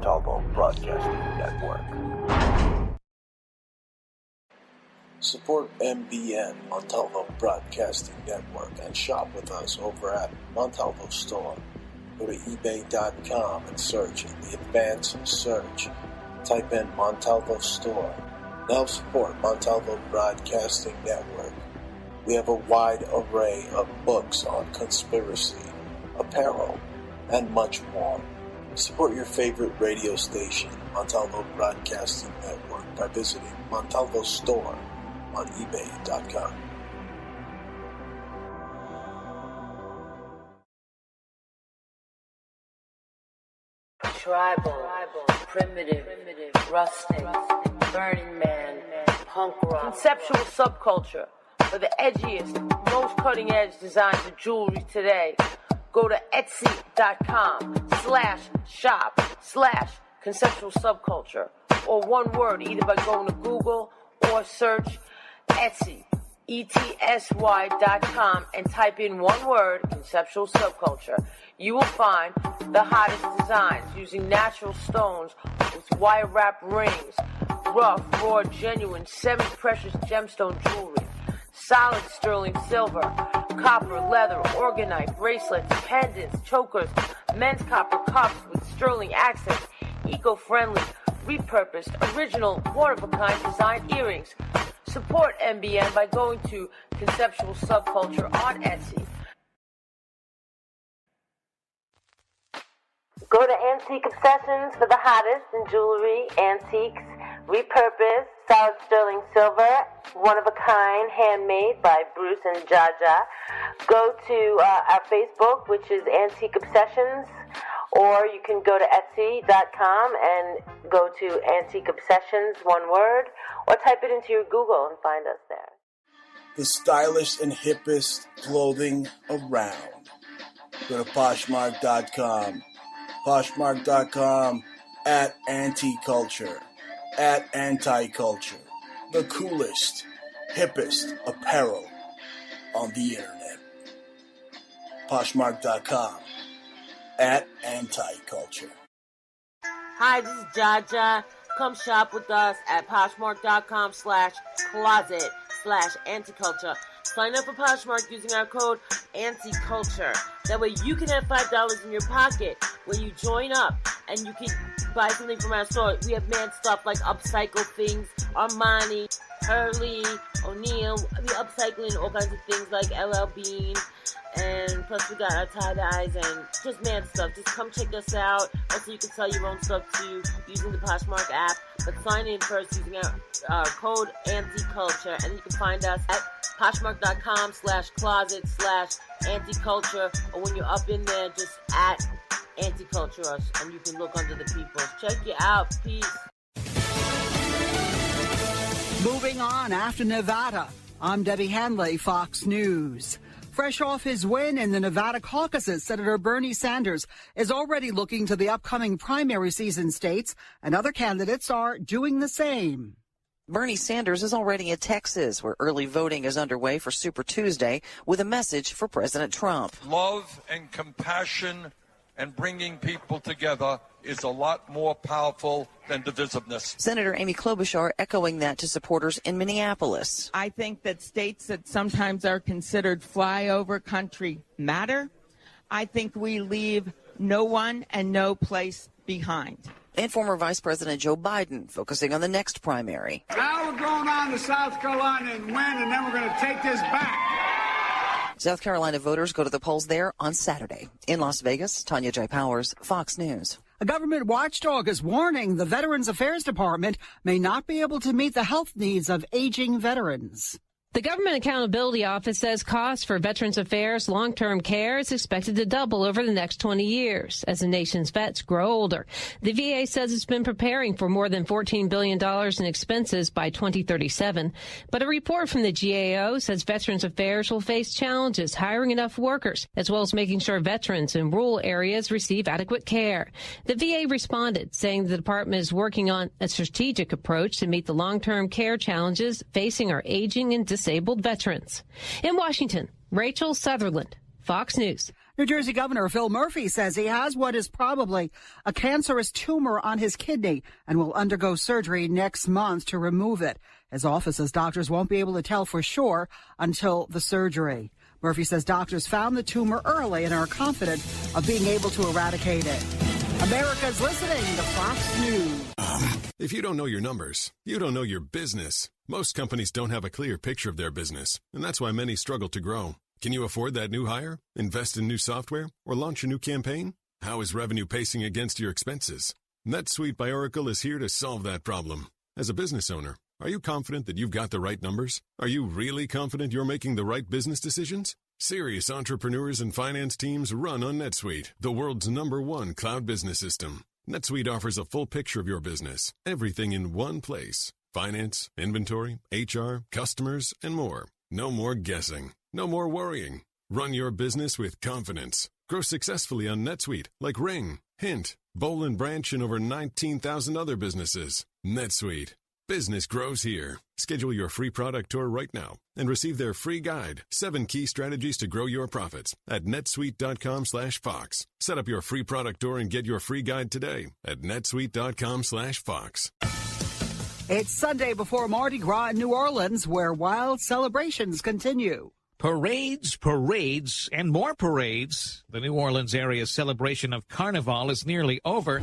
Montalvo Broadcasting Network. Support MBN, Montalvo Broadcasting Network, and shop with us over at Montalvo Store. Go to ebay.com and search in the advanced search. Type in Montalvo Store. Now support Montalvo Broadcasting Network. We have a wide array of books on conspiracy, apparel, and much more. Support your favorite radio station, Montalvo Broadcasting Network, by visiting Montalvo Store on ebay.com. Tribal, primitive, rustic, Burning Man, punk rock, conceptual subculture for the edgiest, most cutting-edge designs of jewelry today. Go to etsy.com/shop/conceptual subculture, or one word, either by going to Google or search Etsy, ETSY.com, and type in one word, conceptual subculture. You will find the hottest designs using natural stones with wire wrap rings, rough, raw, genuine, semi-precious gemstone jewelry, solid sterling silver, copper, leather, orgonite, bracelets, pendants, chokers, men's copper cups with sterling accents, eco-friendly, repurposed, original, one-of-a-kind design earrings. Support MBN by going to Conceptual Subculture on Etsy. Go to Antique Obsessions for the hottest in jewelry, antiques, repurposed, solid sterling silver, one-of-a-kind, handmade by Bruce and Jaja. Go to our Facebook, which is Antique Obsessions, or you can go to Etsy.com and go to Antique Obsessions, one word, or type it into your Google and find us there. The stylish and hippest clothing around. Go to Poshmark.com. Poshmark.com at Anti-Culture. At Anti-Culture. The coolest, hippest apparel on the internet. Poshmark.com at Anti-Culture. Hi, this is Jaja. Come shop with us at Poshmark.com/closet/anticulture. Sign up for Poshmark using our code ANTICULTURE. That way you can have $5 in your pocket when you join up, and you can buy something from our store. We have mad stuff like upcycle things, Armani, Hurley, O'Neill. We upcycling all kinds of things like LL Bean, and plus we got our tie-dyes and just mad stuff. Just come check us out. Also, you can sell your own stuff too using the Poshmark app, but sign in first using our code ANTICULTURE, and you can find us at Poshmark.com/closet/anticulture, or when you're up in there, just at Anticulture us, and you can look under the people. Check you out. Peace. Moving on after Nevada, I'm Debbie Hanley, Fox News. Fresh off his win in the Nevada caucuses, Senator Bernie Sanders is already looking to the upcoming primary season states, and other candidates are doing the same. Bernie Sanders is already in Texas, where early voting is underway for Super Tuesday, with a message for President Trump. Love and compassion and bringing people together is a lot more powerful than divisiveness. Senator Amy Klobuchar echoing that to supporters in Minneapolis. I think that states that sometimes are considered flyover country matter. I think we leave no one and no place behind. And former Vice President Joe Biden focusing on the next primary. Now we're going on to South Carolina and win, and then we're going to take this back. South Carolina voters go to the polls there on Saturday. In Las Vegas, Tanya J. Powers, Fox News. A government watchdog is warning the Veterans Affairs Department may not be able to meet the health needs of aging veterans. The Government Accountability Office says costs for Veterans Affairs long-term care is expected to double over the next 20 years as the nation's vets grow older. The VA says it's been preparing for more than $14 billion in expenses by 2037. But a report from the GAO says Veterans Affairs will face challenges hiring enough workers, as well as making sure veterans in rural areas receive adequate care. The VA responded, saying the department is working on a strategic approach to meet the long-term care challenges facing our aging and disabled veterans. In Washington, Rachel Sutherland, Fox News. New Jersey Governor Phil Murphy says he has what is probably a cancerous tumor on his kidney and will undergo surgery next month to remove it. His office says doctors won't be able to tell for sure until the surgery. Murphy says doctors found the tumor early and are confident of being able to eradicate it. America's listening to Fox News. If you don't know your numbers, you don't know your business. Most companies don't have a clear picture of their business, and that's why many struggle to grow. Can you afford that new hire, invest in new software, or launch a new campaign? How is revenue pacing against your expenses? NetSuite by Oracle is here to solve that problem. As a business owner, are you confident that you've got the right numbers? Are you really confident you're making the right business decisions? Serious entrepreneurs and finance teams run on NetSuite, the world's #1 cloud business system. NetSuite offers a full picture of your business, everything in one place. Finance, inventory, HR, customers, and more. No more guessing. No more worrying. Run your business with confidence. Grow successfully on NetSuite like Ring, Hint, Boll & Branch, and over 19,000 other businesses. NetSuite. Business grows here. Schedule your free product tour right now and receive their free guide, 7 key strategies to grow your profits at netsuite.com/Fox. Set up your free product tour and get your free guide today at netsuite.com/Fox. It's Sunday before Mardi Gras in New Orleans, where wild celebrations continue. Parades, parades, and more parades. The New Orleans area's celebration of Carnival is nearly over,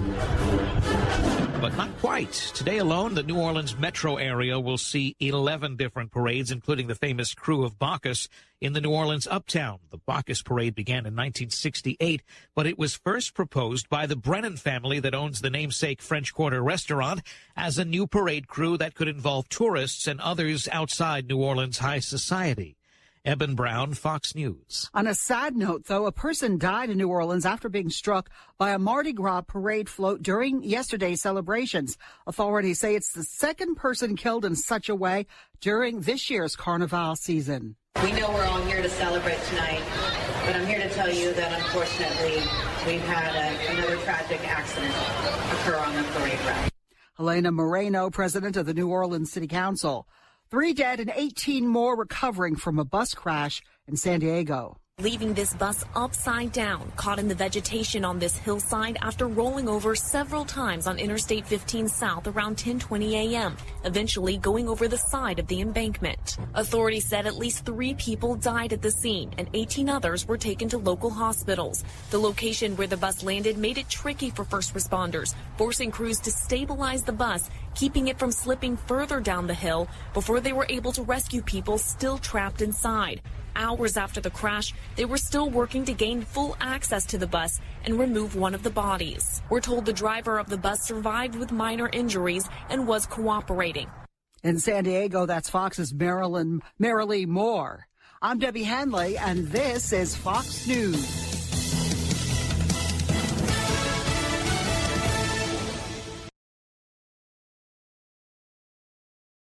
but not quite. Today alone, the New Orleans metro area will see 11 different parades, including the famous Crew of Bacchus in the New Orleans Uptown. The Bacchus Parade began in 1968, but it was first proposed by the Brennan family that owns the namesake French Quarter restaurant as a new parade crew that could involve tourists and others outside New Orleans high society. Eben Brown, Fox News. On a sad note, though, a person died in New Orleans after being struck by a Mardi Gras parade float during yesterday's celebrations. Authorities say it's the second person killed in such a way during this year's Carnival season. We know we're all here to celebrate tonight, but I'm here to tell you that unfortunately we've had another tragic accident occur on the parade route. Helena Moreno, president of the New Orleans City Council. 3 dead and 18 more recovering from a bus crash in San Diego. Leaving this bus upside down, caught in the vegetation on this hillside after rolling over several times on Interstate 15 South around 10:20 a.m., eventually going over the side of the embankment. Authorities said at least 3 people died at the scene and 18 others were taken to local hospitals. The location where the bus landed made it tricky for first responders, forcing crews to stabilize the bus, keeping it from slipping further down the hill before they were able to rescue people still trapped inside. Hours after the crash, they were still working to gain full access to the bus and remove one of the bodies. We're told the driver of the bus survived with minor injuries and was cooperating. In San Diego, that's Fox's Marilee Moore. I'm Debbie Hanley, and this is Fox News.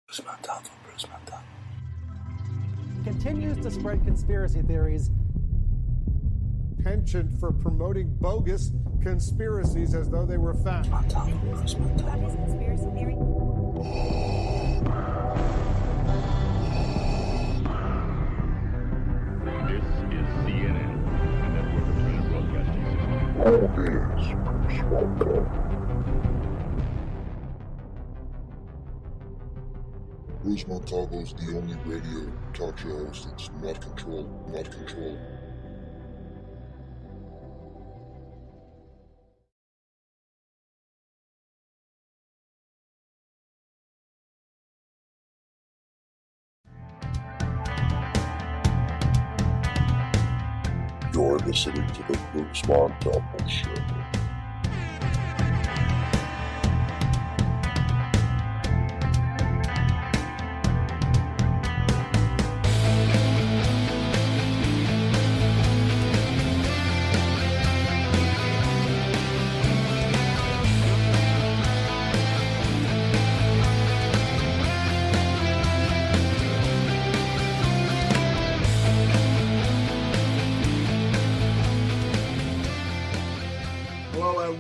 Bruce Montalvo. Continues to spread conspiracy theories. Penchant for promoting bogus conspiracies as though they were fact. Conspiracy theory. This is CNN, a network of China broadcasting systems. All days, Bruce Montalvo. Bruce Montalvo is the only radio talk show host that's not controlled. You're listening to the Bruce Montalvo Show.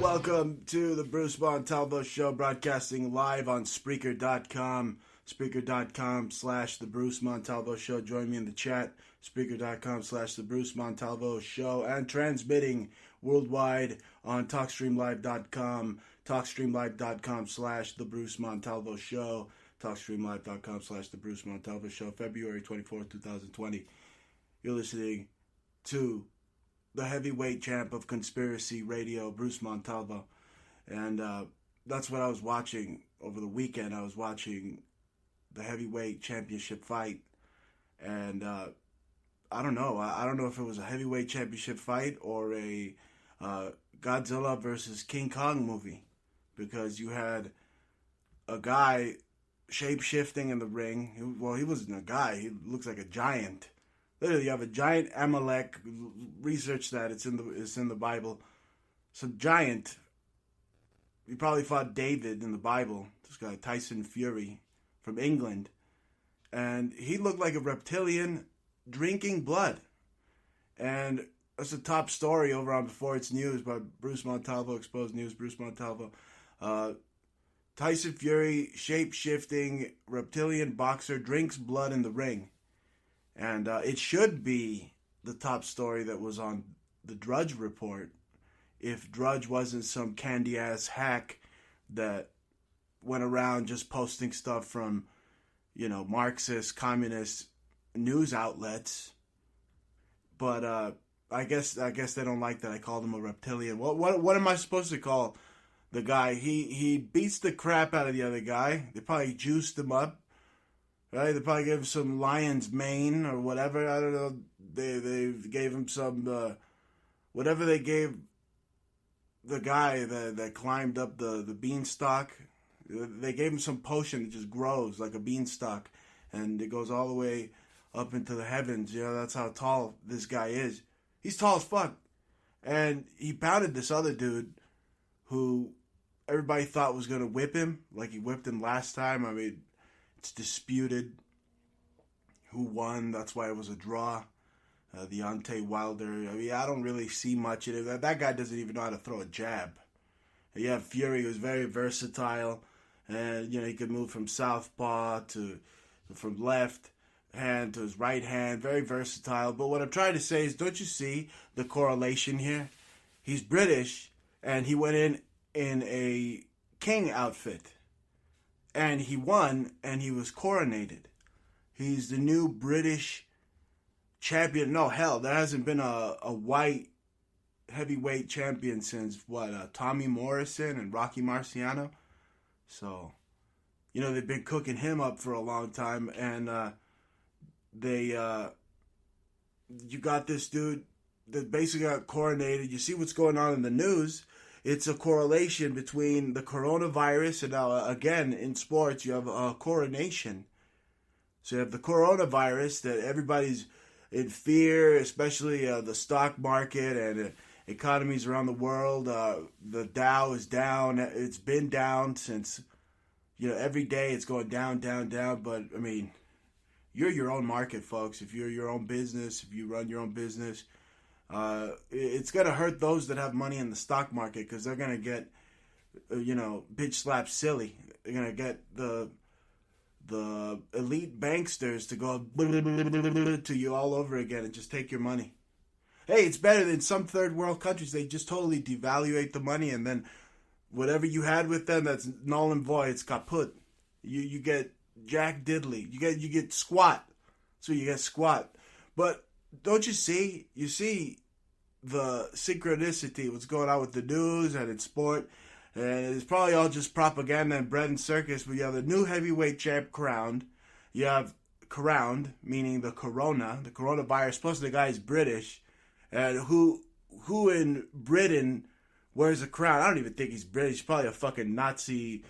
Welcome to the Bruce Montalvo Show, broadcasting live on Spreaker.com, Spreaker.com/the Bruce Montalvo Show. Join me in the chat, Spreaker.com/The Bruce Montalvo Show, and transmitting worldwide on TalkStreamLive.com, TalkStreamLive.com/The Bruce Montalvo Show, TalkStreamLive.com/The Bruce Montalvo Show, February 24th, 2020. You're listening to the heavyweight champ of conspiracy radio, Bruce Montalvo. And that's what I was watching over the weekend. I was watching the heavyweight championship fight. And I don't know. I don't know if it was a heavyweight championship fight or a Godzilla versus King Kong movie. Because you had a guy shape-shifting in the ring. He wasn't a guy. He looks like a giant. Literally, you have a giant Amalek. Research that. It's in the Bible. Some giant. He probably fought David in the Bible. This guy, Tyson Fury, from England. And he looked like a reptilian drinking blood. And that's the top story over on Before It's News by Bruce Montalvo, Exposed News, Bruce Montalvo. Tyson Fury, shape-shifting reptilian boxer, drinks blood in the ring. And it should be the top story that was on the Drudge Report if Drudge wasn't some candy-ass hack that went around just posting stuff from, Marxist, communist news outlets. But I guess they don't like that I called him a reptilian. What am I supposed to call the guy? He beats the crap out of the other guy. They probably juiced him up. Right? They probably gave him some lion's mane or whatever. I don't know. They gave him some whatever they gave the guy that climbed up the beanstalk. They gave him some potion that just grows like a beanstalk, and it goes all the way up into the heavens. That's how tall this guy is. He's tall as fuck. And he pounded this other dude who everybody thought was going to whip him like he whipped him last time. I mean, it's disputed who won. That's why it was a draw. Deontay Wilder. I mean, I don't really see much in it. That guy doesn't even know how to throw a jab. You have Fury, who's very versatile. And, he could move from southpaw from left hand to his right hand. Very versatile. But what I'm trying to say is, don't you see the correlation here? He's British, and he went in a king outfit. And he won, and he was coronated. He's the new British champion. No, hell, there hasn't been a white heavyweight champion since, Tommy Morrison and Rocky Marciano. So, they've been cooking him up for a long time. And you got this dude that basically got coronated. You see what's going on in the news. It's a correlation between the coronavirus and now, again, in sports, you have a coronation. So you have the coronavirus that everybody's in fear, especially the stock market and economies around the world. The Dow is down. It's been down since, every day it's going down, down, down. But, I mean, you're your own market, folks. If you're your own business, if you run your own business, it's going to hurt those that have money in the stock market because they're going to get, bitch slapped silly. They're going to get the elite banksters to go to you all over again and just take your money. Hey, it's better than some third world countries. They just totally devaluate the money, and then whatever you had with them, that's null and void. It's kaput. You get jack diddly. You get squat. So you get squat. But don't you see? You see the synchronicity, what's going on with the news and in sport. And it's probably all just propaganda and bread and circus. But you have the new heavyweight champ crowned. You have crowned, meaning the coronavirus. Plus the guy is British. And who in Britain wears a crown? I don't even think he's British. He's probably a fucking Nazi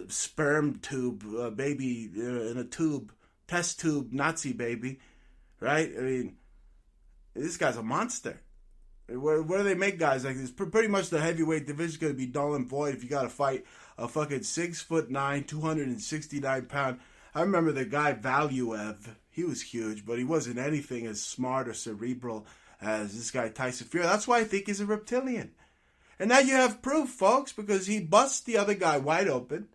sperm tube baby in a tube. Test tube Nazi baby. Right? I mean, this guy's a monster. Where do they make guys like this? Pretty much the heavyweight division is going to be dull and void if you got to fight a fucking 6'9", 269 pound. I remember the guy Valuev. He was huge, but he wasn't anything as smart or cerebral as this guy Tyson Fury. That's why I think he's a reptilian. And now you have proof, folks, because he busts the other guy wide open,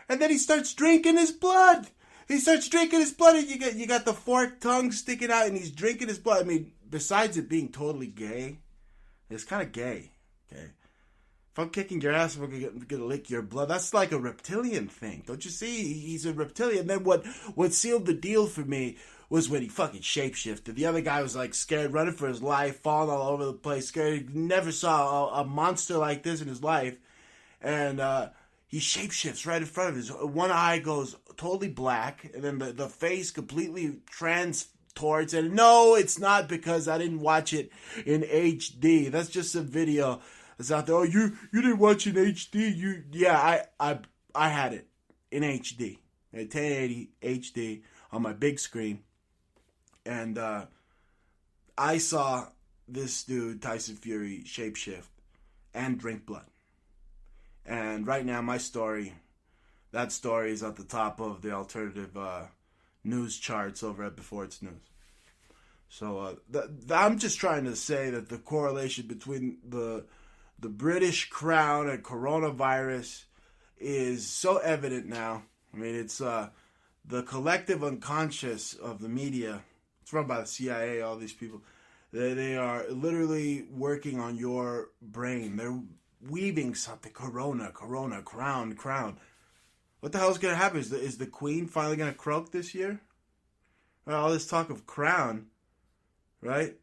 and then he starts drinking his blood. He starts drinking his blood, and you got the forked tongue sticking out, and he's drinking his blood. I mean, besides it being totally gay, it's kind of gay, okay? If I'm kicking your ass, I'm gonna lick your blood. That's like a reptilian thing, don't you see? He's a reptilian. Then what sealed the deal for me was when he fucking shapeshifted. The other guy was like scared, running for his life, falling all over the place, scared. He never saw a monster like this in his life, and he shapeshifts right in front of his. One eye goes totally black, and then the face completely towards. And no, it's not, because I didn't watch it in HD. That's just a video that's out there. Oh, you didn't watch it in HD? I had it in HD, at 1080 HD on my big screen, and I saw this dude Tyson Fury shapeshift and drink blood. And right now, that story is at the top of the alternative news charts over at Before It's News. So I'm just trying to say that the correlation between the British Crown and coronavirus is so evident now. I mean, it's the collective unconscious of the media. It's run by the CIA, all these people. They are literally working on your brain. They're weaving something. Corona, crown. What the hell is going to happen? Is the Queen finally going to croak this year? Well, all this talk of crown, right?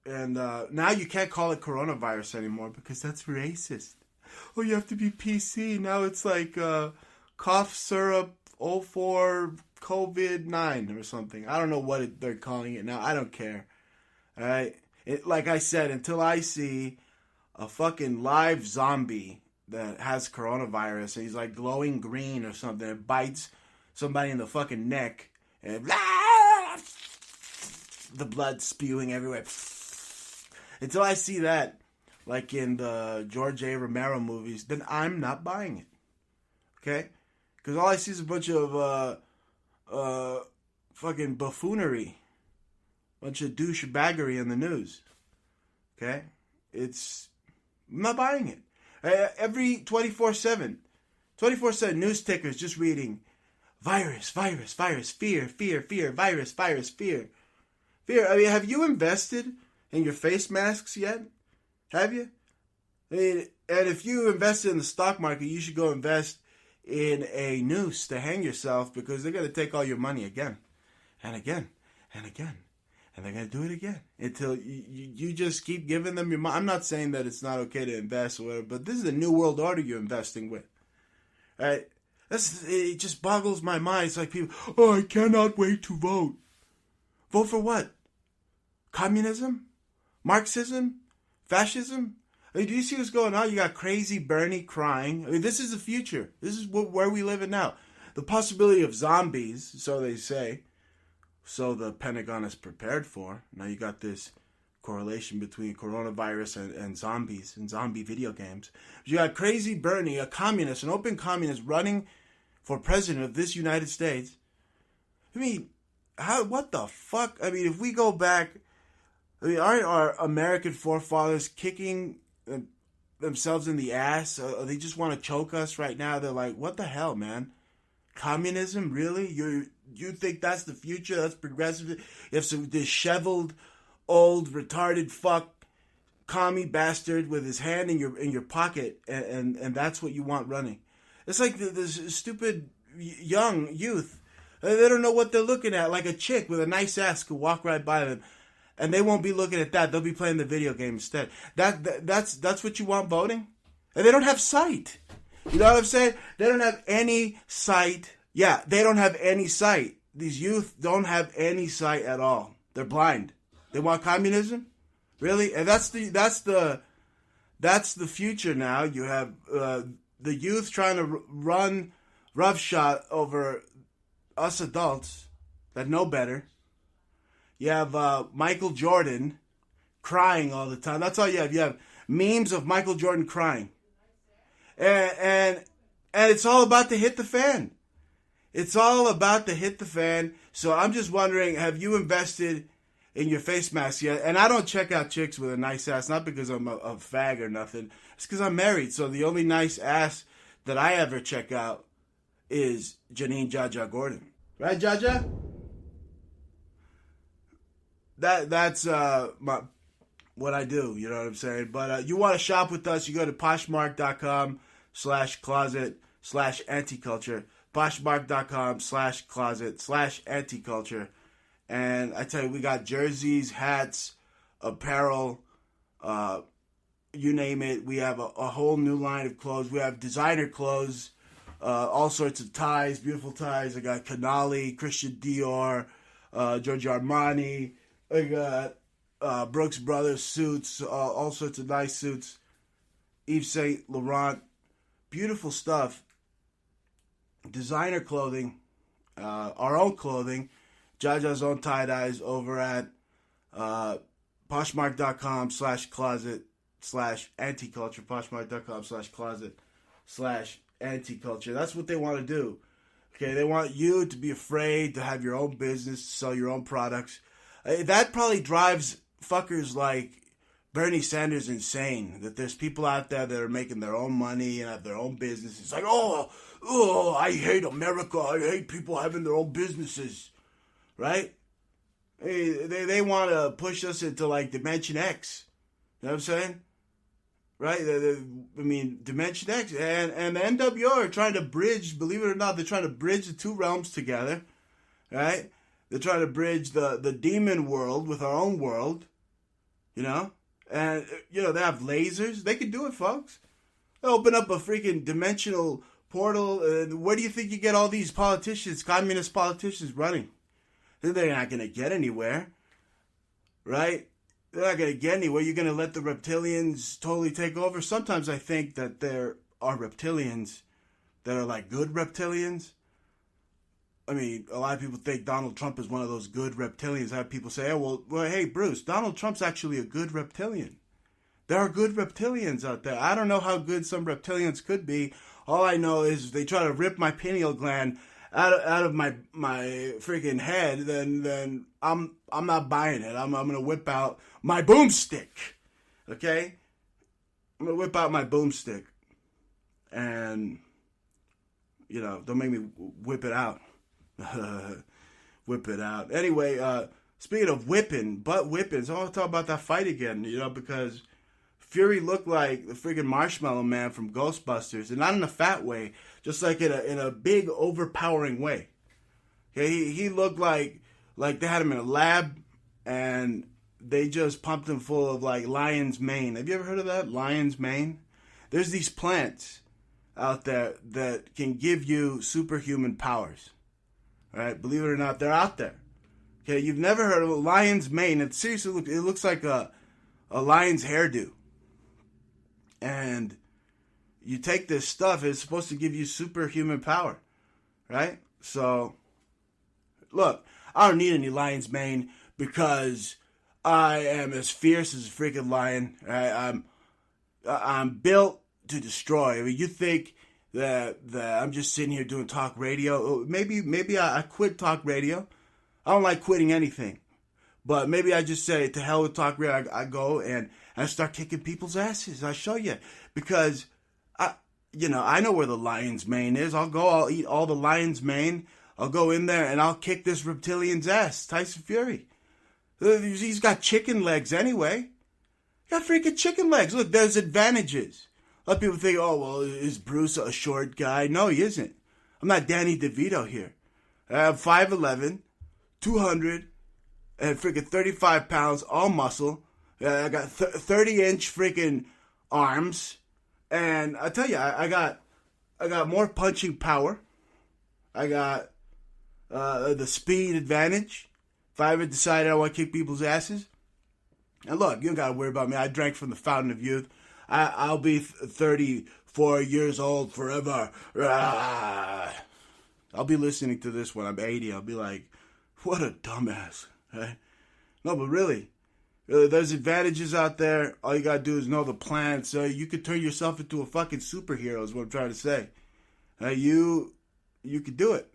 And now you can't call it coronavirus anymore because that's racist. Oh, you have to be PC. Now it's like cough syrup 04 COVID-9 or something. I don't know what they're calling it now. I don't care. All right? Like I said, until I see a fucking live zombie that has coronavirus and he's like glowing green or something, it bites somebody in the fucking neck and the blood spewing everywhere. Until I see that, like in the George A. Romero movies, then I'm not buying it. Okay? Because all I see is a bunch of fucking buffoonery. Bunch of douchebaggery in the news. Okay? I'm not buying it. Every 24/7 news tickers just reading virus, fear, virus, fear. I mean, have you invested in your face masks yet? Have you? I mean, and if you invested in the stock market, you should go invest in a noose to hang yourself, because they're going to take all your money again and again and again. And they're going to do it again until you just keep giving them your money. I'm not saying that it's not okay to invest or whatever, but this is a new world order you're investing with. All right? It just boggles my mind. It's like people, oh, I cannot wait to vote. Vote for what? Communism? Marxism? Fascism? I mean, do you see what's going on? You got crazy Bernie crying. I mean, this is the future. This is where we live in now. The possibility of zombies, so they say, so the Pentagon is prepared for. Now you got this correlation between coronavirus and zombies and zombie video games. You got crazy Bernie, a communist, an open communist, running for president of this United States. I mean, what the fuck? I mean, if we go back, I mean, aren't our American forefathers kicking themselves in the ass? They just want to choke us right now. They're like, what the hell, man? Communism, really? You think that's the future? That's progressive? You have some disheveled, old, retarded fuck, commie bastard with his hand in your pocket, and that's what you want running. It's like this stupid young youth. They don't know what they're looking at. Like a chick with a nice ass could walk right by them, and they won't be looking at that. They'll be playing the video game instead. That's what you want voting? And they don't have sight. You know what I'm saying? They don't have any sight. Yeah, they don't have any sight. These youth don't have any sight at all. They're blind. They want communism? Really? And that's the future now. You have the youth trying to run roughshod over us adults that know better. You have Michael Jordan crying all the time. That's all you have. You have memes of Michael Jordan crying. And it's all about to hit the fan. It's all about to hit the fan. So I'm just wondering, have you invested in your face mask yet? And I don't check out chicks with a nice ass, not because I'm a fag or nothing. It's because I'm married. So the only nice ass that I ever check out is Janine Jaja Gordon. Right, Jaja? That's what I do, you know what I'm saying? But you want to shop with us, you go to poshmark.com/closet/anticulture, poshmark.com/closet/anticulture. And I tell you, we got jerseys, hats, apparel, you name it. We have a whole new line of clothes. We have designer clothes, all sorts of ties, beautiful ties. I got Canali, Christian Dior, Giorgio Armani. I got Brooks Brothers suits, all sorts of nice suits. Yves Saint Laurent, beautiful stuff. Designer clothing, our own clothing. Jaja's own tie-dyes over at poshmark.com/closet/anticulture, poshmark.com/closet/anticulture. That's what they want to do. Okay, they want you to be afraid to have your own business, to sell your own products. That probably drives fuckers like Bernie Sanders insane, that there's people out there that are making their own money and have their own business. It's like, oh, I hate America. I hate people having their own businesses. Right? They want to push us into like Dimension X. You know what I'm saying? Right? I mean, Dimension X and the NWO are trying to bridge, believe it or not, they're trying to bridge the two realms together. Right? They're trying to bridge the demon world with our own world. You know? And, you know, they have lasers. They can do it, folks. They open up a freaking dimensional portal. Where do you think you get all these politicians, communist politicians running? They're not going to get anywhere. Right? They're not going to get anywhere. You're going to let the reptilians totally take over? Sometimes I think that there are reptilians that are like good reptilians. I mean, a lot of people think Donald Trump is one of those good reptilians. I have people say, oh, well, hey, Bruce, Donald Trump's actually a good reptilian. There are good reptilians out there. I don't know how good some reptilians could be. All I know is they try to rip my pineal gland out of my freaking head, then I'm not buying it. I'm going to whip out my boomstick. Okay? I'm going to whip out my boomstick. And, you know, don't make me whip it out. Whip it out. Anyway, speaking of butt whipping, so I want to talk about that fight again, you know, because Fury looked like the freaking Marshmallow Man from Ghostbusters, and not in a fat way, just like in a big, overpowering way. Okay, he looked like they had him in a lab, and they just pumped him full of, like, lion's mane. Have you ever heard of that? Lion's mane? There's these plants out there that can give you superhuman powers. All right, believe it or not, they're out there. Okay, you've never heard of a lion's mane. It seriously looks like a lion's hairdo. And you take this stuff, it's supposed to give you superhuman power. Right? So, look, I don't need any lion's mane because I am as fierce as a freaking lion. Right? I'm built to destroy. I mean, you think that I'm just sitting here doing talk radio. Maybe I quit talk radio. I don't like quitting anything. But maybe I just say, to hell with talk radio. I go and I start kicking people's asses. I show you. Because, I know where the lion's mane is. I'll eat all the lion's mane. I'll go in there and I'll kick this reptilian's ass. Tyson Fury. He's got chicken legs anyway. He got freaking chicken legs. Look, there's advantages. A lot of people think, oh, well, is Bruce a short guy? No, he isn't. I'm not Danny DeVito here. I'm 5'11", 200, and freaking 35 pounds, all muscle. I got 30-inch freaking arms. And I tell you, I got more punching power. I got the speed advantage. If I ever decided I want to kick people's asses. And look, you don't got to worry about me. I drank from the fountain of youth. I'll be 34 years old forever. I'll be listening to this when I'm 80. I'll be like, what a dumbass. Right? No, but really, there's advantages out there. All you got to do is know the plan. So you could turn yourself into a fucking superhero is what I'm trying to say. You can do it.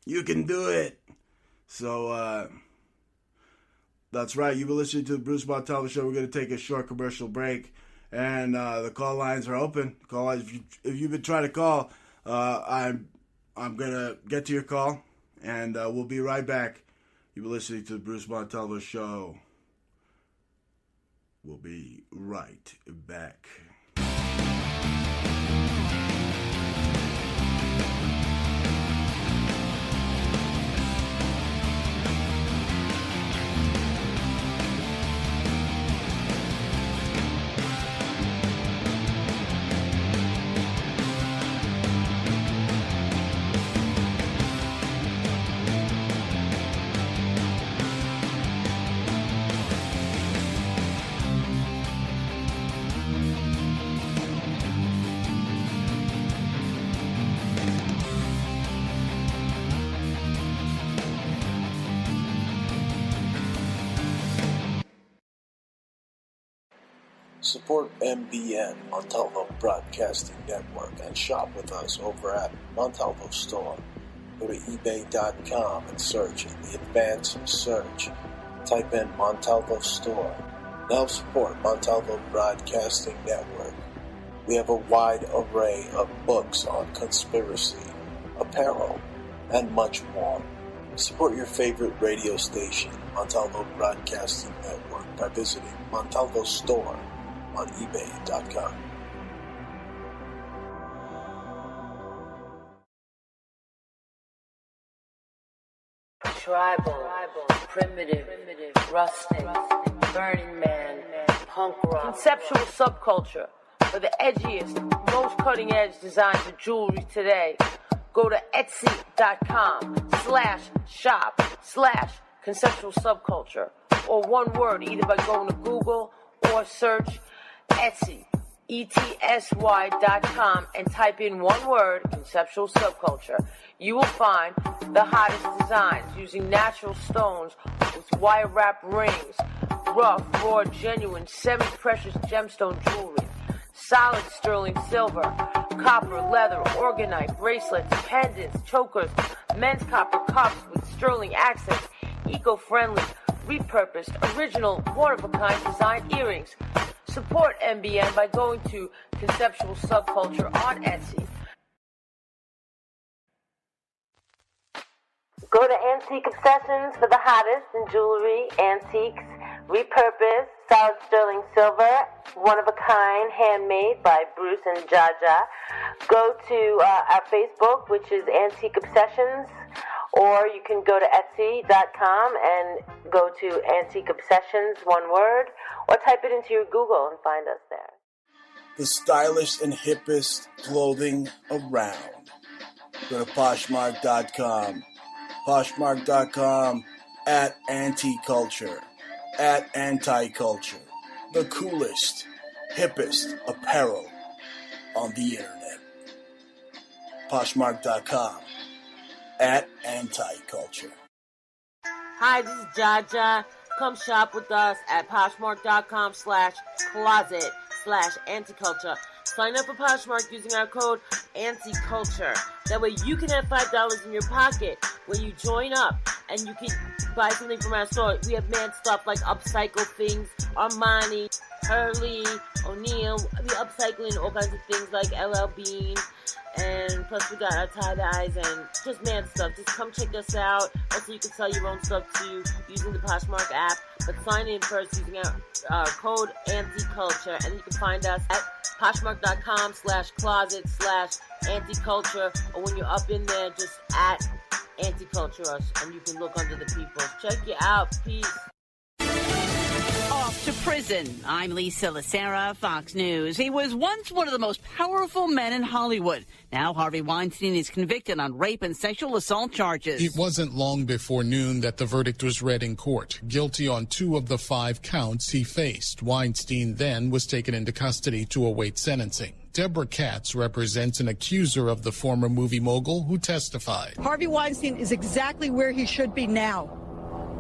You can do it. So, that's right. You've been listening to the Bruce Montalvo Show. We're going to take a short commercial break, and the call lines are open. Call lines, if you've been trying to call, I'm I'm going to get to your call, and we'll be right back. You've been listening to the Bruce Montalvo Show. We'll be right back. Support MBN, Montalvo Broadcasting Network, and shop with us over at Montalvo Store. Go to ebay.com and search in the advanced search. Type in Montalvo Store. Now support Montalvo Broadcasting Network. We have a wide array of books on conspiracy, apparel, and much more. Support your favorite radio station, Montalvo Broadcasting Network, by visiting Montalvo Store on ebay.com. Tribal, primitive, rustic, Burning Man, punk rock, conceptual subculture for the edgiest, most cutting-edge designs of jewelry today. Go to etsy.com/shop/conceptual subculture, or one word, either by going to Google or search Etsy, ETSY.com, and type in one word, conceptual subculture. You will find the hottest designs using natural stones with wire wrap rings, rough, raw, genuine, semi-precious gemstone jewelry, solid sterling silver, copper, leather, orgonite, bracelets, pendants, chokers, men's copper cups with sterling accents, eco-friendly, repurposed, original, one-of-a-kind design earrings. Support MBN by going to Conceptual Subculture on Etsy. Go to Antique Obsessions for the hottest in jewelry, antiques, repurposed, solid sterling silver, one-of-a-kind, handmade by Bruce and Jaja. Go to our Facebook, which is Antique Obsessions, or you can go to Etsy.com and go to Antique Obsessions, one word, or type it into your Google and find us there. The stylish and hippest clothing around. Go to Poshmark.com. Poshmark.com at Anti-Culture. At Anti-Culture. The coolest, hippest apparel on the internet. Poshmark.com at Anti-Culture. Hi, this is Jaja. Come shop with us at Poshmark.com/closet/anticulture. Sign up for Poshmark using our code ANTICULTURE. That way you can have $5 in your pocket when you join up, and you can buy something from our store. We have mad stuff like upcycle things, Armani, Hurley, O'Neill. We upcycling all kinds of things like LL Bean, and plus we got our tie-dyes and just mad stuff. Just come check us out. Also, you can sell your own stuff too using the Poshmark app, but sign in first using our code ANTICULTURE, and you can find us at Poshmark.com/closet/anticulture, or when you're up in there, just at Anticulture us, and you can look under the people. Check you out. Peace. Off to prison. I'm Lisa Lacera, Fox News. He was once one of the most powerful men in Hollywood. Now Harvey Weinstein is convicted on rape and sexual assault charges. It wasn't long before noon that the verdict was read in court. Guilty on 2 of the 5 counts he faced. Weinstein then was taken into custody to await sentencing. Deborah Katz represents an accuser of the former movie mogul who testified. Harvey Weinstein is exactly where he should be now,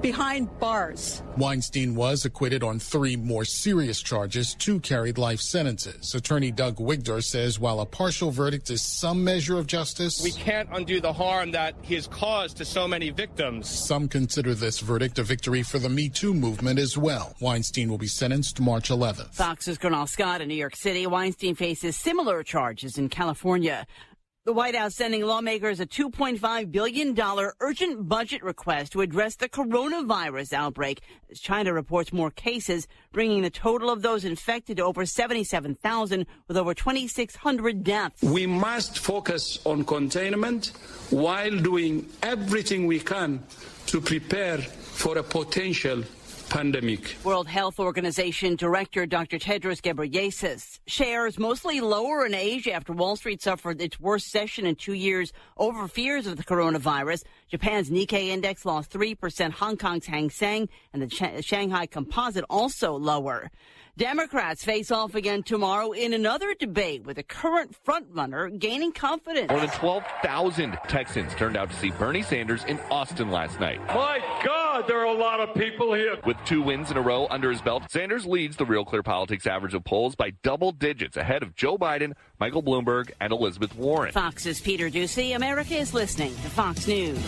behind bars. Weinstein was acquitted on 3 more serious charges. 2 carried life sentences. Attorney Doug Wigdor says while a partial verdict is some measure of justice, we can't undo the harm that he has caused to so many victims. Some consider this verdict a victory for the Me Too movement as well. Weinstein will be sentenced March 11th. Fox's Gernal Scott in New York City. Weinstein faces similar charges in California. The White House sending lawmakers a $2.5 billion urgent budget request to address the coronavirus outbreak as China reports more cases, bringing the total of those infected to over 77,000 with over 2,600 deaths. We must focus on containment while doing everything we can to prepare for a potential pandemic. World Health Organization Director Dr. Tedros Ghebreyesus. Shares mostly lower in Asia after Wall Street suffered its worst session in 2 years over fears of the coronavirus. Japan's Nikkei index lost 3%, Hong Kong's Hang Seng and the Shanghai Composite also lower. Democrats face off again tomorrow in another debate with the current frontrunner gaining confidence. More than 12,000 Texans turned out to see Bernie Sanders in Austin last night. My God, there are a lot of people here. With 2 wins in a row under his belt, Sanders leads the Real Clear Politics average of polls by double digits ahead of Joe Biden, Michael Bloomberg, and Elizabeth Warren. Fox's Peter Ducey. America is listening to Fox News.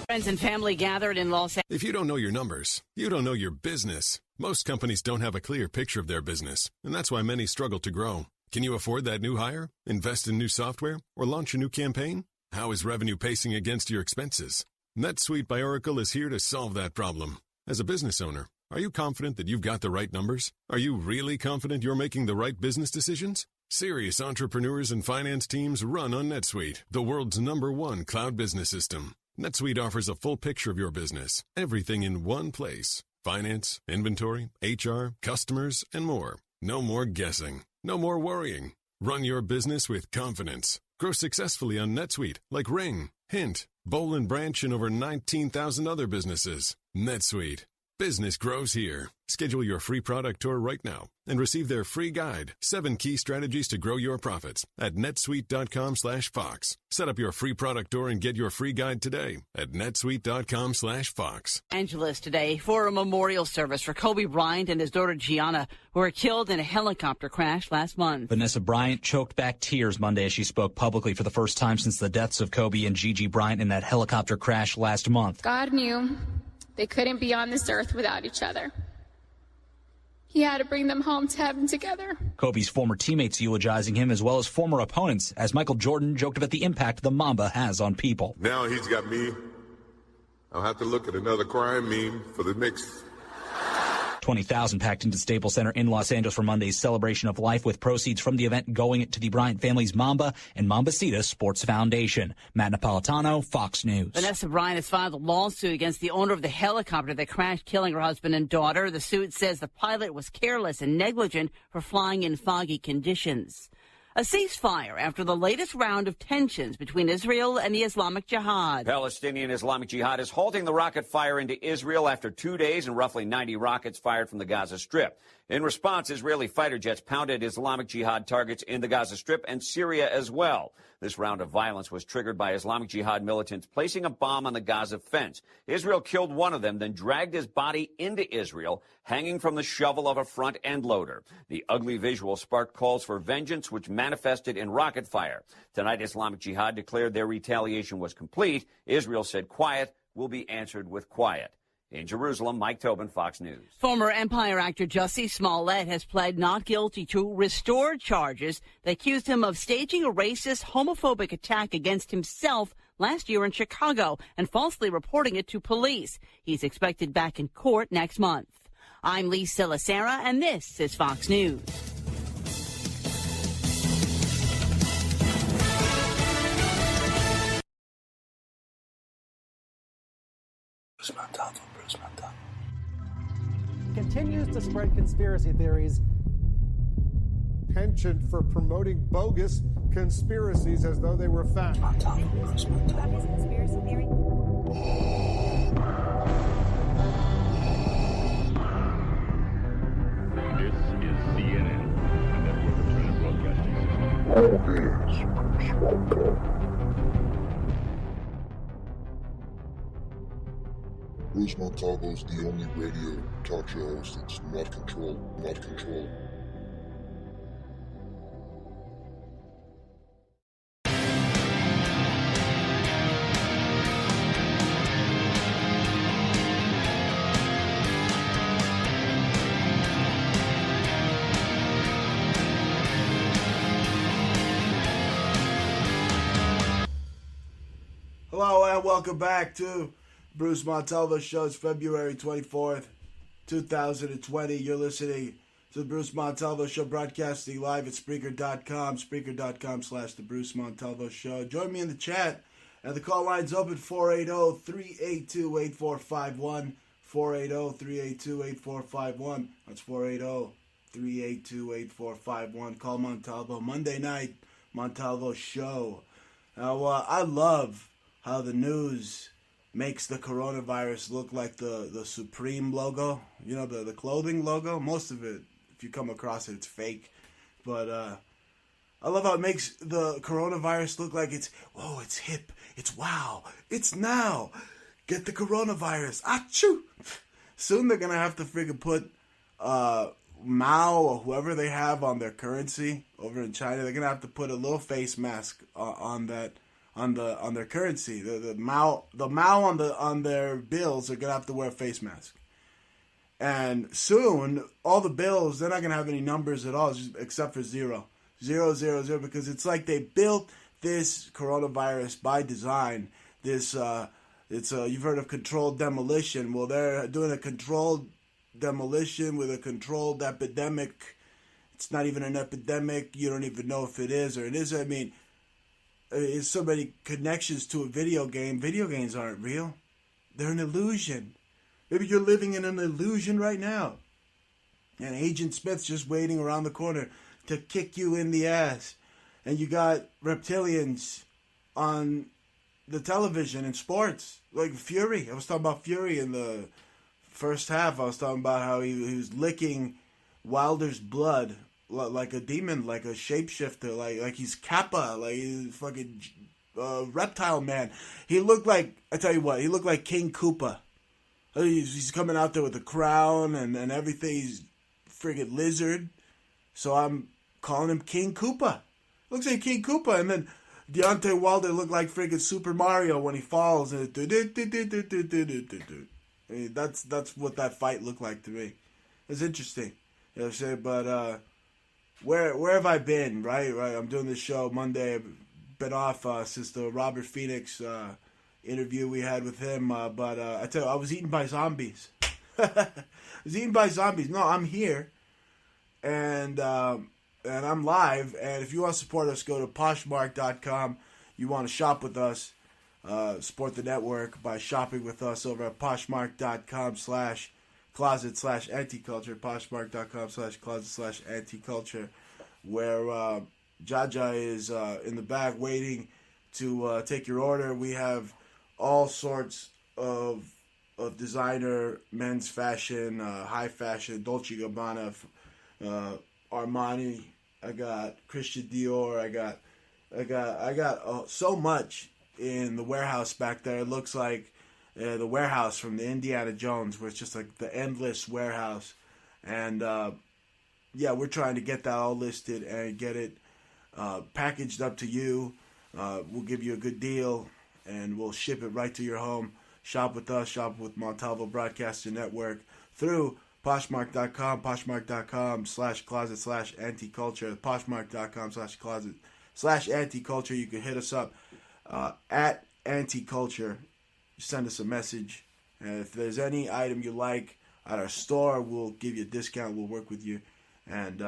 Friends and family gathered in Los Angeles. If you don't know your numbers, you don't know your business. Most companies don't have a clear picture of their business, and that's why many struggle to grow. Can you afford that new hire, invest in new software, or launch a new campaign? How is revenue pacing against your expenses? NetSuite by Oracle is here to solve that problem. As a business owner, are you confident that you've got the right numbers? Are you really confident you're making the right business decisions? Serious entrepreneurs and finance teams run on NetSuite, the world's #1 cloud business system. NetSuite offers a full picture of your business, everything in one place. Finance, inventory, HR, customers, and more. No more guessing. No more worrying. Run your business with confidence. Grow successfully on NetSuite like Ring, Hint, Boll & Branch, and over 19,000 other businesses. NetSuite. Business grows here. Schedule your free product tour right now and receive their free guide, 7 key strategies to grow your profits at netsuite.com/Fox. Set up your free product tour and get your free guide today at netsuite.com/Fox. Angeles today for a memorial service for Kobe Bryant and his daughter Gianna, who were killed in a helicopter crash last month. Vanessa Bryant choked back tears Monday as she spoke publicly for the first time since the deaths of Kobe and Gigi Bryant in that helicopter crash last month. God knew they couldn't be on this earth without each other. He had to bring them home to heaven together. Kobe's former teammates eulogizing him as well as former opponents as Michael Jordan joked about the impact the Mamba has on people. Now he's got me. I'll have to look at another crime meme for the next 20,000 packed into Staples Center in Los Angeles for Monday's celebration of life, with proceeds from the event going to the Bryant family's Mamba and Mambacita Sports Foundation. Matt Napolitano, Fox News. Vanessa Bryant has filed a lawsuit against the owner of the helicopter that crashed, killing her husband and daughter. The suit says the pilot was careless and negligent for flying in foggy conditions. A ceasefire after the latest round of tensions between Israel and the Islamic Jihad. Palestinian Islamic Jihad is halting the rocket fire into Israel after 2 days and roughly 90 rockets fired from the Gaza Strip. In response, Israeli fighter jets pounded Islamic Jihad targets in the Gaza Strip and Syria as well. This round of violence was triggered by Islamic Jihad militants placing a bomb on the Gaza fence. Israel killed one of them, then dragged his body into Israel, hanging from the shovel of a front-end loader. The ugly visual sparked calls for vengeance, which manifested in rocket fire. Tonight, Islamic Jihad declared their retaliation was complete. Israel said quiet will be answered with quiet. In Jerusalem, Mike Tobin, Fox News. Former Empire actor Jussie Smollett has pled not guilty to restored charges that accused him of staging a racist, homophobic attack against himself last year in Chicago and falsely reporting it to police. He's expected back in court next month. I'm Lisa Lacera, and this is Fox News. Montalvo. Continues to spread conspiracy theories. Penchant for promoting bogus conspiracies as though they were fact. Conspiracy theory. This is CNN, a network of China broadcasting system. Bruce Montalvo is the only radio talk show host that's not controlled. Hello and welcome back to Bruce Montalvo Show. It's February 24th, 2020. You're listening to the Bruce Montalvo Show, broadcasting live at Spreaker.com, Spreaker.com/The Bruce Montalvo Show. Join me in the chat, and the call line's open 480-382-8451, 480-382-8451. That's 480-382-8451. Call Montalvo. Monday night, Montalvo Show. Now, I love how the news makes the coronavirus look like the Supreme logo. You know, the clothing logo. Most of it, if you come across it, it's fake. But I love how it makes the coronavirus look like it's hip, it's wow, it's now. Get the coronavirus. Achoo! Soon they're going to have to freaking put Mao or whoever they have on their currency over in China. They're going to have to put a little face mask on their currency. The Mao on their bills are going to have to wear a face mask. And soon, all the bills, they're not going to have any numbers at all, except for 0. 0, 0, 0, because it's like they built this coronavirus by design. You've heard of controlled demolition. Well, they're doing a controlled demolition with a controlled epidemic. It's not even an epidemic. You don't even know if it is or it isn't. I mean, it's so many connections to a video game. Video games aren't real. They're an illusion. Maybe you're living in an illusion right now. And Agent Smith's just waiting around the corner to kick you in the ass. And you got reptilians on the television in sports. Like Fury. I was talking about Fury in the first half. I was talking about how he was licking Wilder's blood like a demon, like a shapeshifter, like he's Kappa, like he's fucking reptile man. He looked like, I tell you what, he looked like King Koopa. He's coming out there with a crown and everything. He's friggin' lizard. So I'm calling him King Koopa. Looks like King Koopa. And then Deontay Wilder looked like friggin' Super Mario when he falls. And that's what that fight looked like to me. It's interesting. You know what I'm saying? But where have I been? Right. I'm doing this show Monday. I've been off since the Robert Phoenix interview we had with him. But I tell you, I was eaten by zombies. I was eaten by zombies. No, I'm here. And I'm live. And if you want to support us, go to Poshmark.com. You want to shop with us, support the network by shopping with us over at Poshmark.com/closet/anticulture, Poshmark.com/closet/anticulture, where Jaja is in the back waiting to take your order. We have all sorts of designer, men's fashion, high fashion, Dolce & Gabbana, Armani. I got Christian Dior. I got so much in the warehouse back there. It looks like the warehouse from the Indiana Jones, where it's just like the endless warehouse. And we're trying to get that all listed and get it packaged up to you. We'll give you a good deal and we'll ship it right to your home. Shop with us, shop with Montalvo Broadcasting Network through Poshmark.com, Poshmark.com/closet/anticulture, Poshmark.com/closet/anticulture. You can hit us up at anticulture. Send us a message. And if there's any item you like at our store, we'll give you a discount. We'll work with you. And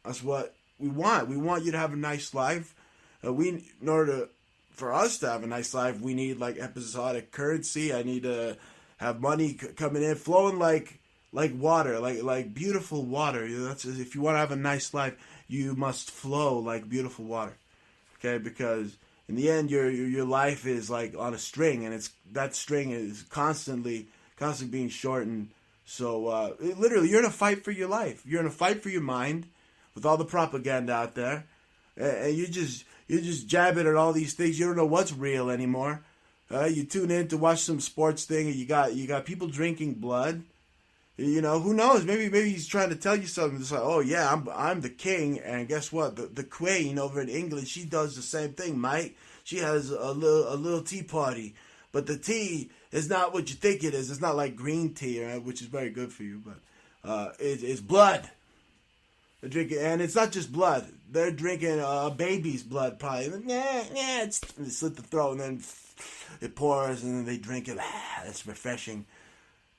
that's what we want. We want you to have a nice life. In order for us to have a nice life, we need like episodic currency. I need to have money coming in, flowing like water, like beautiful water. That's, if you want to have a nice life, you must flow like beautiful water. Okay, because in the end, your life is like on a string, and that string is constantly being shortened. So literally, you're in a fight for your life. You're in a fight for your mind with all the propaganda out there, and you're just jabbing at all these things. You don't know what's real anymore. You tune in to watch some sports thing, and you got people drinking blood. You know, who knows? Maybe he's trying to tell you something. It's like, oh yeah, I'm the king, and guess what? The queen over in England, she does the same thing, mate. She has a little tea party, but the tea is not what you think it is. It's not like green tea, right? Which is very good for you, but it's blood. They're drinking, and it's not just blood. They're drinking a baby's blood, probably. They slit the throat, and then it pours, and then they drink it. That's refreshing.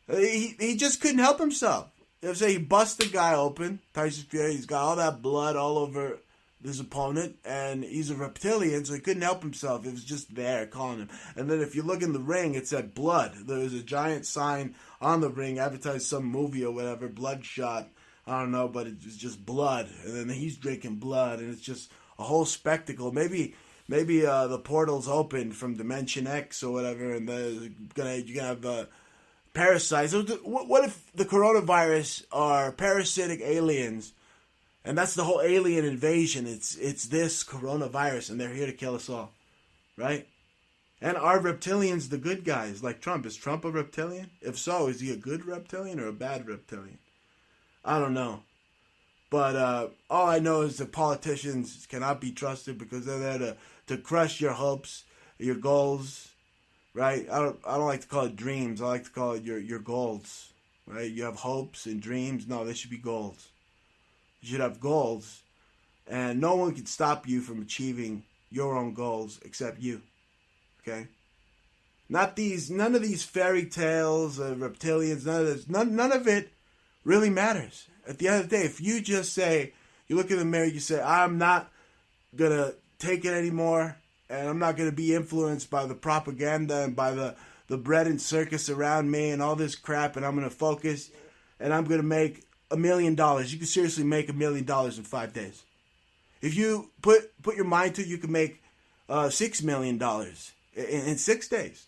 He just couldn't help himself. You know what I'm saying? He busts the guy open, Tyson Fury. He's got all that blood all over his opponent, and he's a reptilian, so he couldn't help himself. It was just there calling him. And then if you look in the ring, it said blood. There was a giant sign on the ring, advertised some movie or whatever, Bloodshot. I don't know, but it was just blood. And then he's drinking blood, and it's just a whole spectacle. Maybe the portal's open from Dimension X or whatever, and you're gonna have parasites. What if the coronavirus are parasitic aliens? And that's the whole alien invasion. It's this coronavirus, and they're here to kill us all, right? And are reptilians the good guys, like Trump? Is Trump a reptilian? If so, is he a good reptilian or a bad reptilian? I don't know. But all I know is that politicians cannot be trusted because they're there to crush your hopes, your goals, right? I don't like to call it dreams. I like to call it your goals, right? You have hopes and dreams. No, they should be goals. You should have goals, and no one can stop you from achieving your own goals except you. Okay? None of these fairy tales, reptilians, none of this. None of it really matters. At the end of the day, if you just say, you look in the mirror, you say, I'm not gonna take it anymore, and I'm not gonna be influenced by the propaganda and by the bread and circus around me and all this crap, and I'm gonna focus, and I'm gonna make $1 million. You can seriously make $1 million in 5 days. If you put your mind to it, you can make $6 million in 6 days,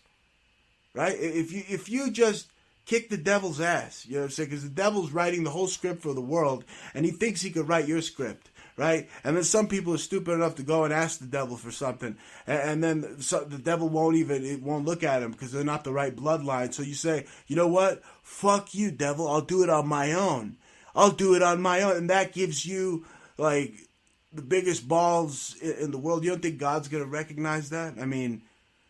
right? If you just kick the devil's ass, you know what I'm saying? Because the devil's writing the whole script for the world, and he thinks he could write your script, right? And then some people are stupid enough to go and ask the devil for something, and then the devil won't look at him because they're not the right bloodline. So you say, you know what? Fuck you, devil. I'll do it on my own. And that gives you, like, the biggest balls in the world. You don't think God's going to recognize that? I mean,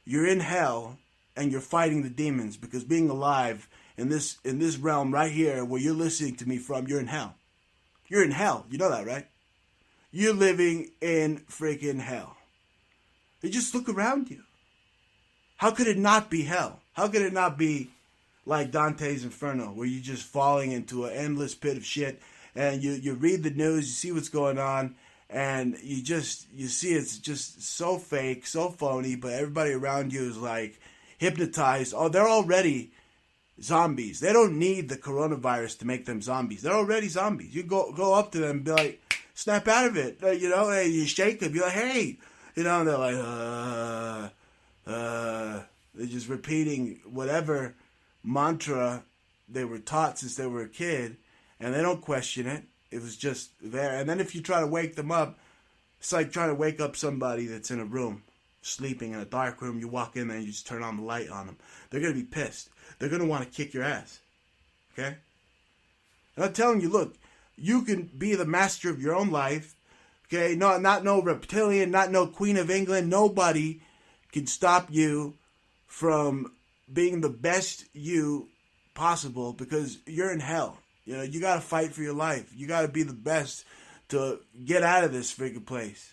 you're in hell, and you're fighting the demons, because being alive in this realm right here where you're listening to me from, you're in hell. You're in hell. You know that, right? You're living in freaking hell. You just look around you. How could it not be hell? How could it not be like Dante's Inferno, where you're just falling into an endless pit of shit, and you read the news, you see what's going on, and you see it's just so fake, so phony, but everybody around you is like hypnotized. Oh, they're already zombies. They don't need the coronavirus to make them zombies. They're already zombies. You go up to them and be like, snap out of it. And you shake them, you're like, hey. And they're like, they're just repeating whatever mantra they were taught since they were a kid, and they don't question it. It was just there. And then if you try to wake them up, it's like trying to wake up somebody that's in a room, sleeping in a dark room. You walk in there and you just turn on the light on them. They're going to be pissed. They're going to want to kick your ass. Okay? And I'm telling you, look, you can be the master of your own life. Okay? No, not no reptilian, not no Queen of England. Nobody can stop you from being the best you possible, because you're in hell. You got to fight for your life. You got to be the best to get out of this freaking place,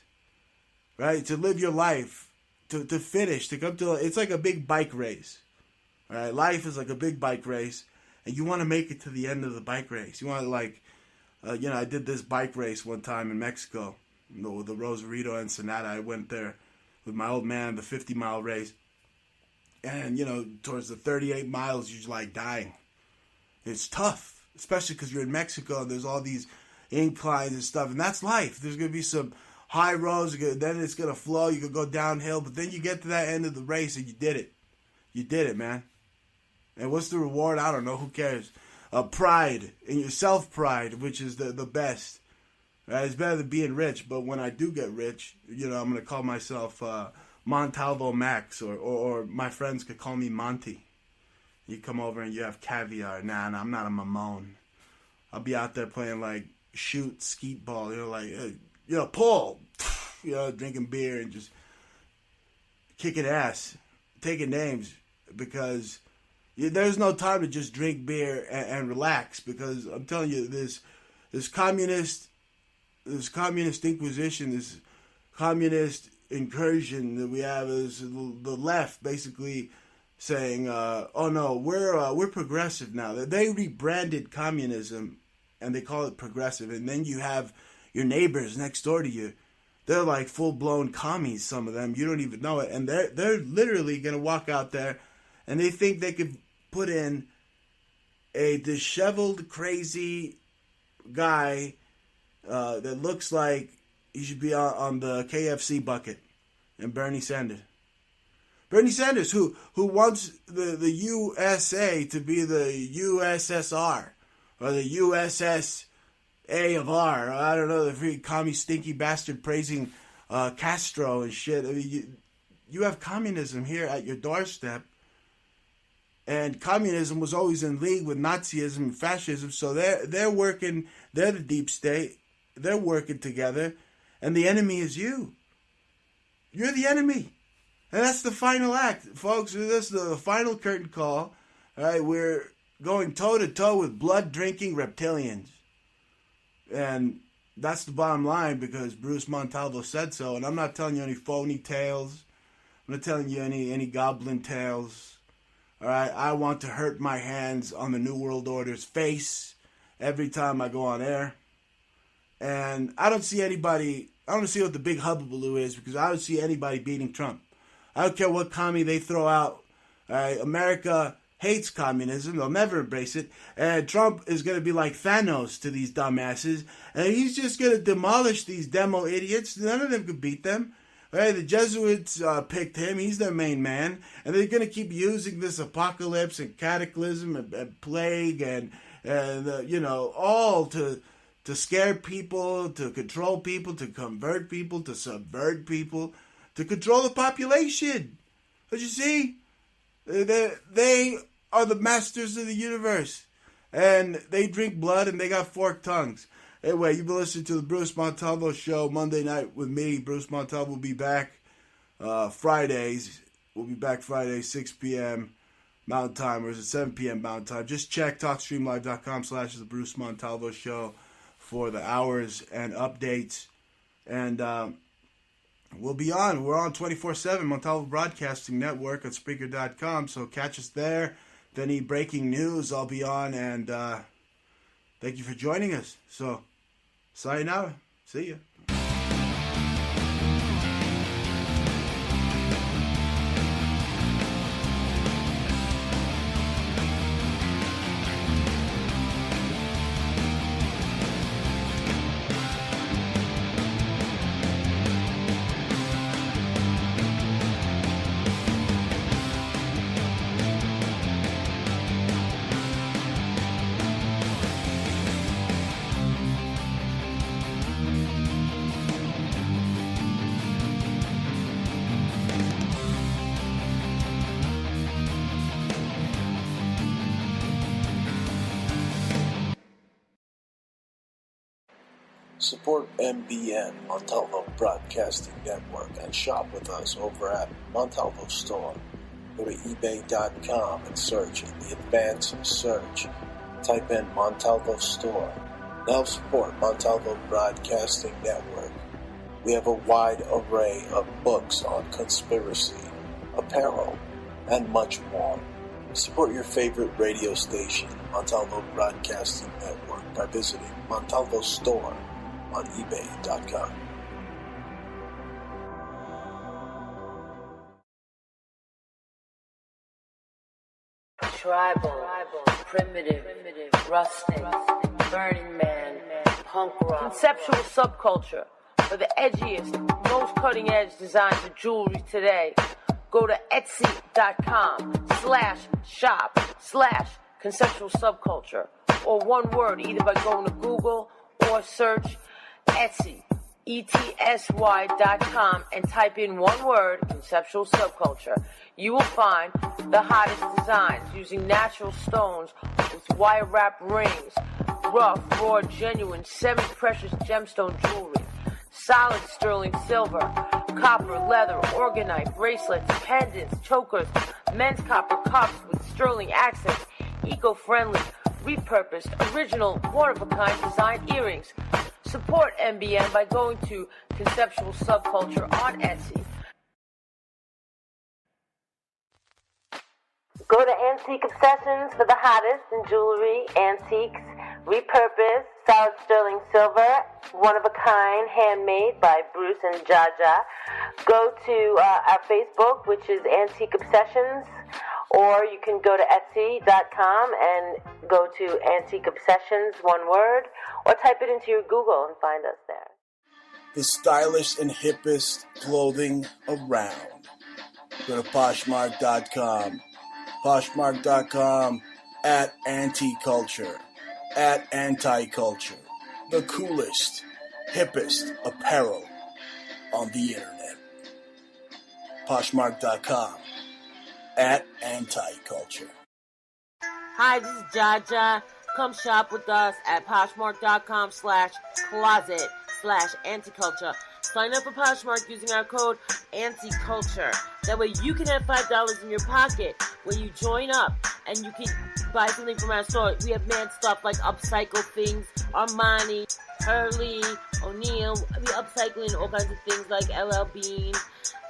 right? To live your life, to finish, to come to. It's like a big bike race, all right? Life is like a big bike race, and you want to make it to the end of the bike race. You want to I did this bike race one time in Mexico, the Rosarito Ensenada. I went there with my old man, the 50-mile race. And, towards the 38 miles, you're like dying. It's tough, especially because you're in Mexico and there's all these inclines and stuff. And that's life. There's going to be some high roads. Then it's going to flow. You can go downhill. But then you get to that end of the race and you did it. You did it, man. And what's the reward? I don't know. Who cares? Pride. And your self-pride, which is the best. Right? It's better than being rich. But when I do get rich, I'm going to call myself Montalvo Max, or my friends could call me Monty. You come over and you have caviar. Nah, I'm not a mamone. I'll be out there playing like shoot, skeet ball, pull, drinking beer and just kicking ass, taking names, because there's no time to just drink beer and relax, because I'm telling you, this communist this communist inquisition, this communist incursion that we have is the left basically saying, "Oh no, we're progressive now." They rebranded communism and they call it progressive, and then you have your neighbors next door to you. They're like full-blown commies, some of them. You don't even know it. And they're literally going to walk out there and they think they could put in a disheveled, crazy guy that looks like he should be on the KFC bucket, and Bernie Sanders. Bernie Sanders, who wants the USA to be the USSR or the USSA of R. I don't know, the free commie stinky bastard praising Castro and shit. I mean, you have communism here at your doorstep, and communism was always in league with Nazism and fascism. So they're working. They're the deep state. They're working together, and the enemy is you. You're the enemy. And that's the final act, folks. This is the final curtain call. All right, we're going toe-to-toe with blood-drinking reptilians. And that's the bottom line, because Bruce Montalvo said so. And I'm not telling you any phony tales. I'm not telling you any goblin tales. All right, I want to hurt my hands on the New World Order's face every time I go on air. And I don't see anybody, I don't see what the big hubbubaloo is, because I don't see anybody beating Trump. I don't care what commie they throw out. America hates communism. They'll never embrace it. And Trump is going to be like Thanos to these dumbasses. And he's just going to demolish these demo idiots. None of them could beat them. The Jesuits picked him. He's their main man. And they're going to keep using this apocalypse and cataclysm and plague and all to scare people, to control people, to convert people, to subvert people, to control the population. But you see, they are the masters of the universe. And they drink blood and they got forked tongues. Anyway, you've been listening to the Bruce Montalvo Show Monday night with me. Bruce Montalvo will be back Fridays. We'll be back Friday, 6 p.m. Mountain Time, or is it 7 p.m. Mountain Time? Just check TalkStreamLive.com/The Bruce Montalvo Show for the hours and updates. And we'll be on. We're on 24/7, Montalvo Broadcasting Network at Spreaker.com. So catch us there. If any breaking news, I'll be on. And thank you for joining us. So, sayonara. See ya. Support MBN, Montalvo Broadcasting Network, and shop with us over at Montalvo Store. Go to eBay.com and search in the advanced search. Type in Montalvo Store. Now support Montalvo Broadcasting Network. We have a wide array of books on conspiracy, apparel, and much more. Support your favorite radio station, Montalvo Broadcasting Network, by visiting Montalvo Store on eBay.com. Tribal, primitive, rustic, Burning Man, punk rock, conceptual subculture for the edgiest, most cutting-edge designs of jewelry today. Go to Etsy.com/shop/conceptual subculture, or one word, either by going to Google or search Etsy, ETSY.com, and type in one word, conceptual subculture. You will find the hottest designs using natural stones with wire wrap rings, rough, raw, genuine, semi-precious gemstone jewelry, solid sterling silver, copper, leather, orgonite, bracelets, pendants, chokers, men's copper cups with sterling accents, eco-friendly, repurposed, original, one-of-a-kind design earrings, Support MBN by going to Conceptual Subculture on Etsy. Go to Antique Obsessions for the hottest in jewelry, antiques, repurposed, solid sterling silver, one of a kind, handmade by Bruce and Jaja. Go to our Facebook, which is Antique Obsessions, or you can go to Etsy.com and go to Antique Obsessions, one word, or type it into your Google and find us there. The stylish and hippest clothing around. Go to Poshmark.com. Poshmark.com at Anti-Culture. At Anti-Culture. The coolest, hippest apparel on the internet. Poshmark.com at Anti-Culture. Hi, this is Jaja. Come shop with us at Poshmark.com/closet/anticulture. Sign up for Poshmark using our code ANTICULTURE. That way you can have $5 in your pocket when you join up and you can buy something from our store. We have mad stuff like upcycle things, Armani, Hurley, O'Neill. We upcycling all kinds of things like LL Bean.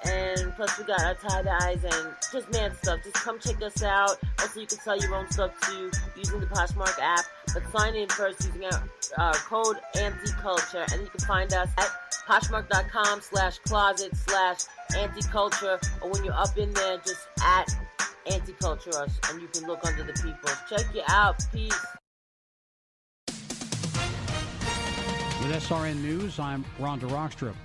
And plus we got our tie-dyes and just mad stuff. Just come check us out. Also, you can sell your own stuff too using the Poshmark app. But sign in first using our code ANTICULTURE. And you can find us at Poshmark.com/closet/anticulture. Or when you're up in there, just at Anticulture us. And you can look under the people. Check you out. Peace. With SRN News, I'm Rhonda Rockstrop.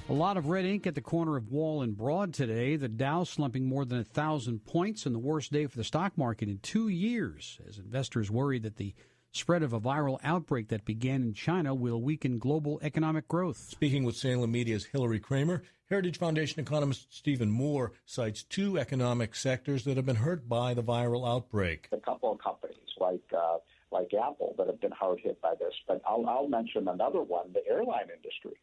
A lot of red ink at the corner of Wall and Broad today. The Dow slumping more than 1,000 points and the worst day for the stock market in 2 years, as investors worry that the spread of a viral outbreak that began in China will weaken global economic growth. Speaking with Salem Media's Hillary Kramer, Heritage Foundation economist Stephen Moore cites two economic sectors that have been hurt by the viral outbreak. A couple of companies like Apple that have been hard hit by this, but I'll mention another one, the airline industry.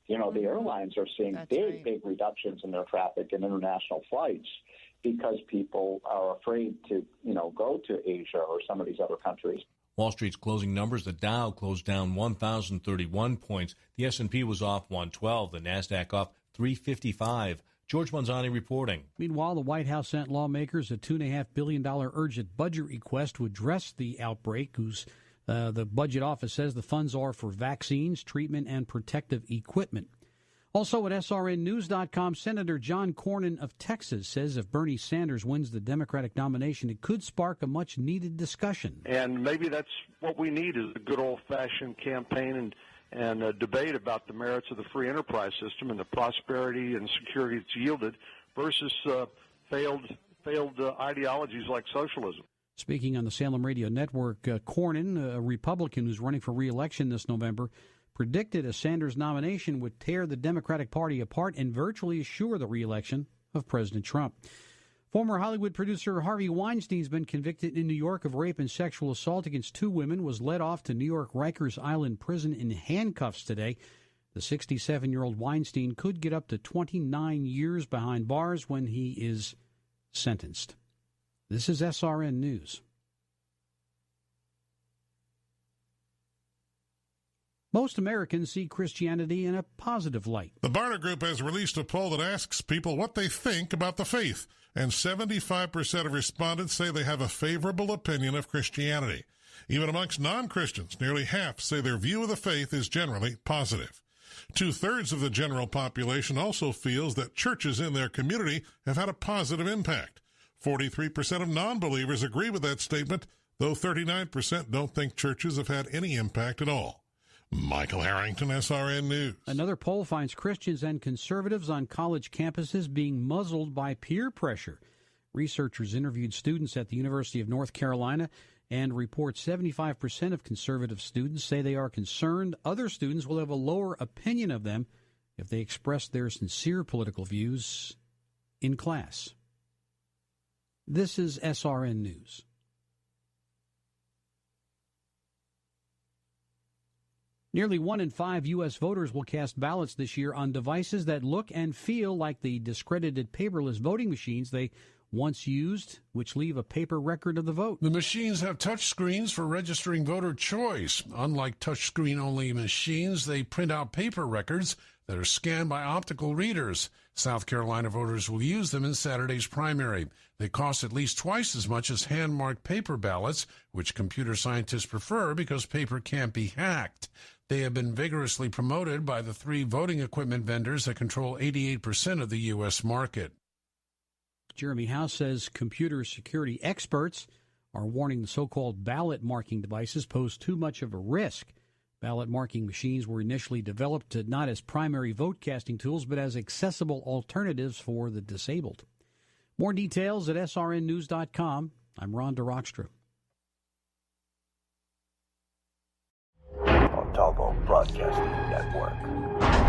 You know, the airlines are seeing big reductions in their traffic in international flights because people are afraid to, go to Asia or some of these other countries. Wall Street's closing numbers, the Dow closed down 1,031 points. The S&P was off 112. The NASDAQ off 355. George Manzani reporting. Meanwhile, the White House sent lawmakers a $2.5 billion urgent budget request to address the outbreak, the budget office says the funds are for vaccines, treatment, and protective equipment. Also at SRNnews.com, Senator John Cornyn of Texas says if Bernie Sanders wins the Democratic nomination, it could spark a much-needed discussion. And maybe that's what we need is a good old-fashioned campaign and a debate about the merits of the free enterprise system and the prosperity and security it's yielded versus failed ideologies like socialism. Speaking on the Salem Radio Network, Cornyn, a Republican who's running for re-election this November, predicted a Sanders nomination would tear the Democratic Party apart and virtually assure the re-election of President Trump. Former Hollywood producer Harvey Weinstein's been convicted in New York of rape and sexual assault against two women, was led off to New York Rikers Island Prison in handcuffs today. The 67-year-old Weinstein could get up to 29 years behind bars when he is sentenced. This is SRN News. Most Americans see Christianity in a positive light. The Barna Group has released a poll that asks people what they think about the faith, and 75% of respondents say they have a favorable opinion of Christianity. Even amongst non-Christians, nearly half say their view of the faith is generally positive. 2/3 of the general population also feels that churches in their community have had a positive impact. 43% of non-believers agree with that statement, though 39% don't think churches have had any impact at all. Michael Harrington, SRN News. Another poll finds Christians and conservatives on college campuses being muzzled by peer pressure. Researchers interviewed students at the University of North Carolina and report 75% of conservative students say they are concerned other students will have a lower opinion of them if they express their sincere political views in class. This is SRN News. Nearly 1 in 5 U.S. voters will cast ballots this year on devices that look and feel like the discredited paperless voting machines they once used, which leave a paper record of the vote. The machines have touch screens for registering voter choice. Unlike touchscreen-only machines, they print out paper records that are scanned by optical readers. South Carolina voters will use them in Saturday's primary. They cost at least twice as much as hand-marked paper ballots, which computer scientists prefer because paper can't be hacked. They have been vigorously promoted by the 3 voting equipment vendors that control 88% of the U.S. market. Jeremy House says computer security experts are warning the so-called ballot marking devices pose too much of a risk. Ballot marking machines were initially developed not as primary vote casting tools, but as accessible alternatives for the disabled. More details at srnnews.com. I'm Ron DeRockstra. Montalvo Broadcasting Network.